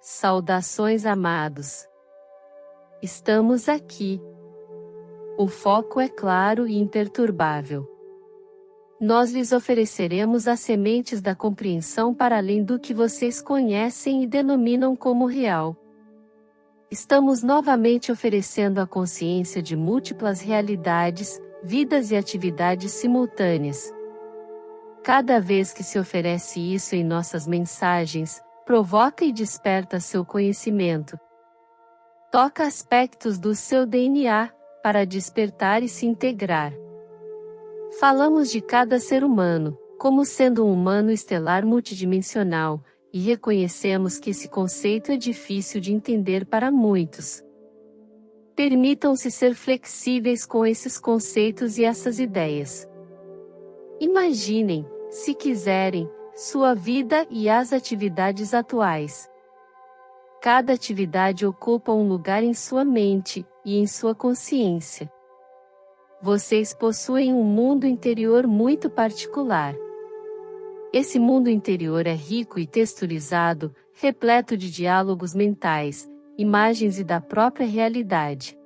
Saudações, amados. Estamos aqui. O foco é claro e imperturbável. Nós lhes ofereceremos as sementes da compreensão para além do que vocês conhecem e denominam como real. Estamos novamente oferecendo a consciência de múltiplas realidades, vidas e atividades simultâneas. Cada vez que se oferece isso em nossas mensagens, provoca e desperta seu conhecimento. Toca aspectos do seu DNA, para despertar e se integrar. Falamos de cada ser humano, como sendo um humano estelar multidimensional, e reconhecemos que esse conceito é difícil de entender para muitos. Permitam-se ser flexíveis com esses conceitos e essas ideias. Imaginem, se quiserem, sua vida e as atividades atuais. Cada atividade ocupa um lugar em sua mente e em sua consciência. Vocês possuem um mundo interior muito particular. Esse mundo interior é rico e texturizado, repleto de diálogos mentais, imagens e da própria realidade.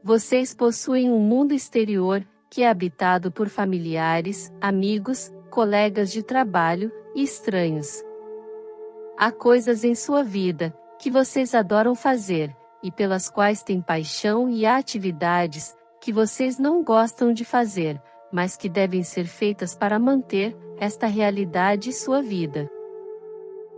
Vocês possuem um mundo exterior, que é habitado por familiares, amigos, colegas de trabalho e estranhos. Há coisas em sua vida, que vocês adoram fazer, e pelas quais têm paixão, e há atividades, que vocês não gostam de fazer, mas que devem ser feitas para manter esta realidade e sua vida.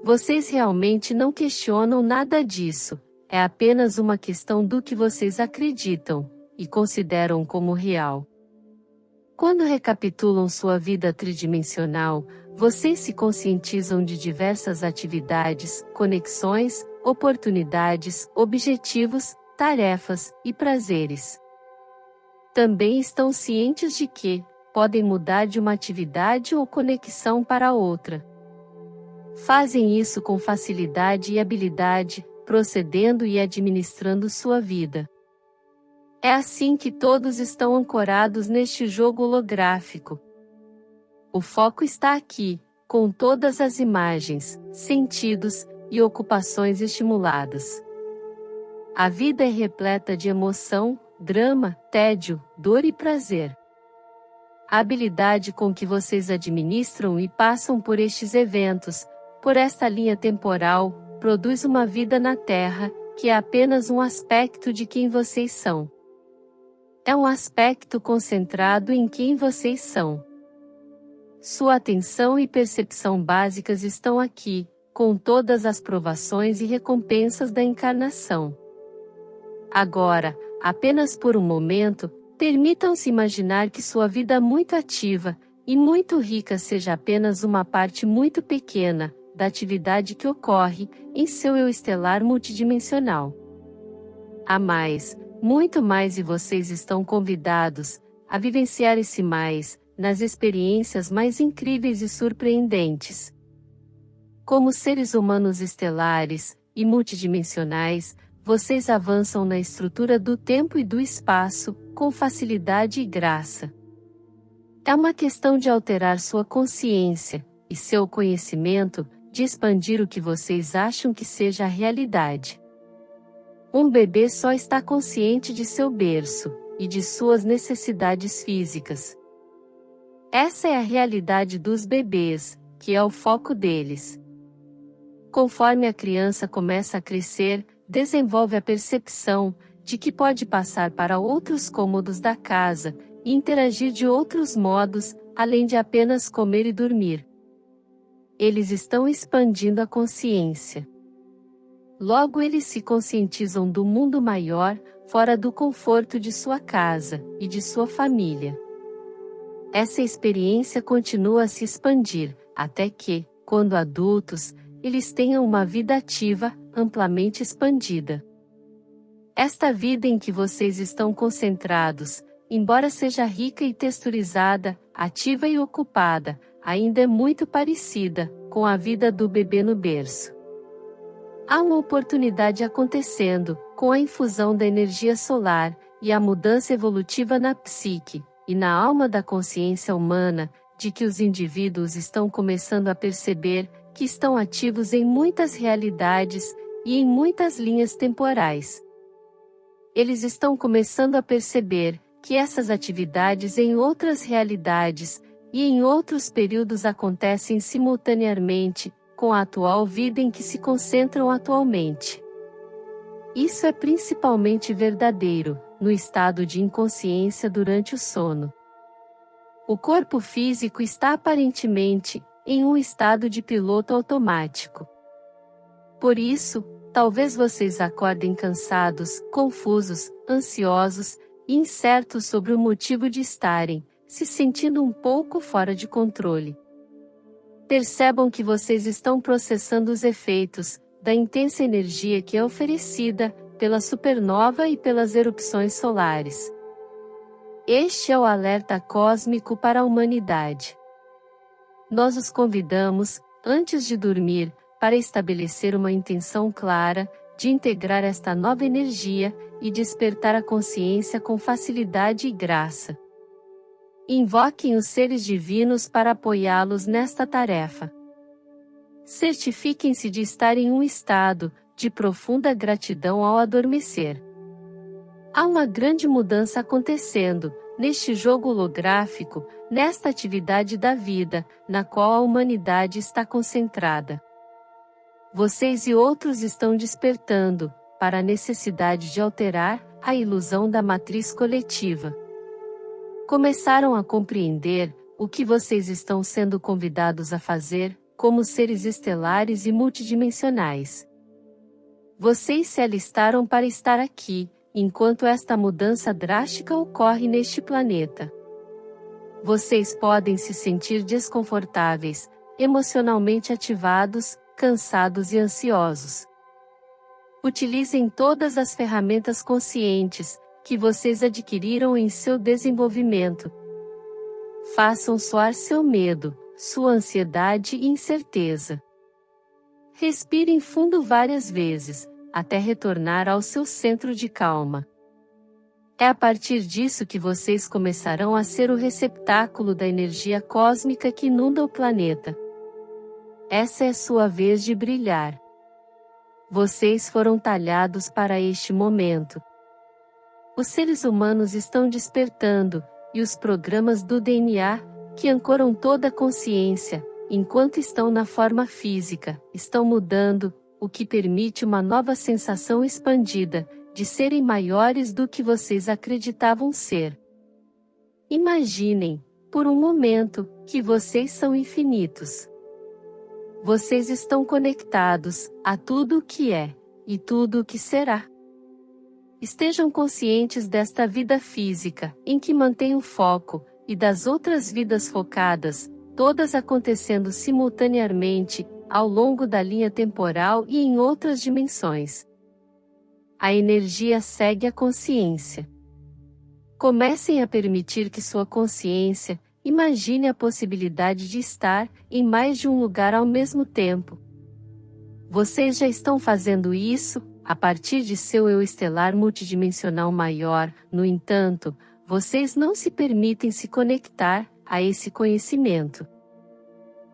Vocês realmente não questionam nada disso, é apenas uma questão do que vocês acreditam, e consideram como real. Quando recapitulam sua vida tridimensional, vocês se conscientizam de diversas atividades, conexões, oportunidades, objetivos, tarefas e prazeres. Também estão cientes de que podem mudar de uma atividade ou conexão para outra. Fazem isso com facilidade e habilidade, procedendo e administrando sua vida. É assim que todos estão ancorados neste jogo holográfico. O foco está aqui, com todas as imagens, sentidos e ocupações estimuladas. A vida é repleta de emoção, drama, tédio, dor e prazer. A habilidade com que vocês administram e passam por estes eventos, por esta linha temporal, produz uma vida na Terra, que é apenas um aspecto de quem vocês são. É um aspecto concentrado em quem vocês são. Sua atenção e percepção básicas estão aqui, com todas as provações e recompensas da encarnação. Agora, apenas por um momento, permitam-se imaginar que sua vida muito ativa e muito rica seja apenas uma parte muito pequena da atividade que ocorre em seu eu estelar multidimensional. Há mais, muito mais, e vocês estão convidados a vivenciar esse mais nas experiências mais incríveis e surpreendentes. Como seres humanos estelares e multidimensionais, vocês avançam na estrutura do tempo e do espaço, com facilidade e graça. É uma questão de alterar sua consciência, e seu conhecimento, de expandir o que vocês acham que seja a realidade. Um bebê só está consciente de seu berço, e de suas necessidades físicas. Essa é a realidade dos bebês, que é o foco deles. Conforme a criança começa a crescer, desenvolve a percepção de que pode passar para outros cômodos da casa e interagir de outros modos, além de apenas comer e dormir. Eles estão expandindo a consciência. Logo eles se conscientizam do mundo maior, fora do conforto de sua casa e de sua família. Essa experiência continua a se expandir, até que, quando adultos, eles tenham uma vida ativa, amplamente expandida. Esta vida em que vocês estão concentrados, embora seja rica e texturizada, ativa e ocupada, ainda é muito parecida com a vida do bebê no berço. Há uma oportunidade acontecendo, com a infusão da energia solar, e a mudança evolutiva na psique, e na alma da consciência humana, de que os indivíduos estão começando a perceber que estão ativos em muitas realidades e em muitas linhas temporais. Eles estão começando a perceber que essas atividades em outras realidades e em outros períodos acontecem simultaneamente com a atual vida em que se concentram atualmente. Isso é principalmente verdadeiro no estado de inconsciência durante o sono. O corpo físico está aparentemente em um estado de piloto automático. Por isso, talvez vocês acordem cansados, confusos, ansiosos e incertos sobre o motivo de estarem se sentindo um pouco fora de controle. Percebam que vocês estão processando os efeitos da intensa energia que é oferecida pela supernova e pelas erupções solares. Este é o alerta cósmico para a humanidade. Nós os convidamos, antes de dormir, para estabelecer uma intenção clara de integrar esta nova energia e despertar a consciência com facilidade e graça. Invoquem os seres divinos para apoiá-los nesta tarefa. Certifiquem-se de estar em um estado de profunda gratidão ao adormecer. Há uma grande mudança acontecendo neste jogo holográfico, nesta atividade da vida, na qual a humanidade está concentrada. Vocês e outros estão despertando para a necessidade de alterar a ilusão da matriz coletiva. Começaram a compreender o que vocês estão sendo convidados a fazer, como seres estelares e multidimensionais. Vocês se alistaram para estar aqui, enquanto esta mudança drástica ocorre neste planeta. Vocês podem se sentir desconfortáveis, emocionalmente ativados, cansados e ansiosos. Utilizem todas as ferramentas conscientes que vocês adquiriram em seu desenvolvimento. Façam soar seu medo, sua ansiedade e incerteza. Respirem fundo várias vezes, até retornar ao seu centro de calma. É a partir disso que vocês começarão a ser o receptáculo da energia cósmica que inunda o planeta. Essa é sua vez de brilhar. Vocês foram talhados para este momento. Os seres humanos estão despertando, e os programas do DNA, que ancoram toda a consciência, enquanto estão na forma física, estão mudando, o que permite uma nova sensação expandida, de serem maiores do que vocês acreditavam ser. Imaginem, por um momento, que vocês são infinitos. Vocês estão conectados a tudo o que é, e tudo o que será. Estejam conscientes desta vida física, em que mantém o foco, e das outras vidas focadas, todas acontecendo simultaneamente, ao longo da linha temporal e em outras dimensões. A energia segue a consciência. Comecem a permitir que sua consciência imagine a possibilidade de estar em mais de um lugar ao mesmo tempo. Vocês já estão fazendo isso, a partir de seu eu estelar multidimensional maior, no entanto, vocês não se permitem se conectar a esse conhecimento.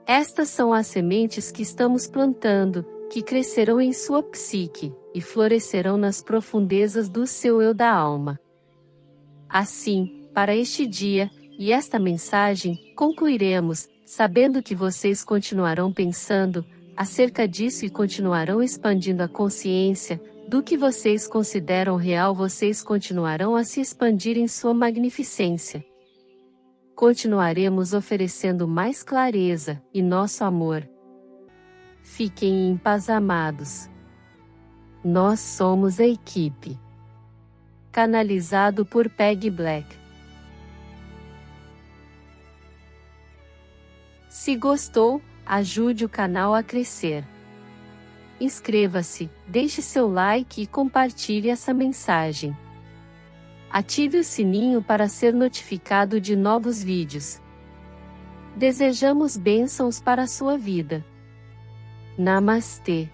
Estas são as sementes que estamos plantando, que crescerão em sua psique, e florescerão nas profundezas do seu eu da alma. Assim, para este dia, e esta mensagem, concluiremos, sabendo que vocês continuarão pensando acerca disso e continuarão expandindo a consciência do que vocês consideram real, vocês continuarão a se expandir em sua magnificência. Continuaremos oferecendo mais clareza e nosso amor. Fiquem em paz, amados. Nós somos a equipe. Canalizado por Peg Black. Se gostou, ajude o canal a crescer. Inscreva-se, deixe seu like e compartilhe essa mensagem. Ative o sininho para ser notificado de novos vídeos. Desejamos bênçãos para a sua vida. Namastê.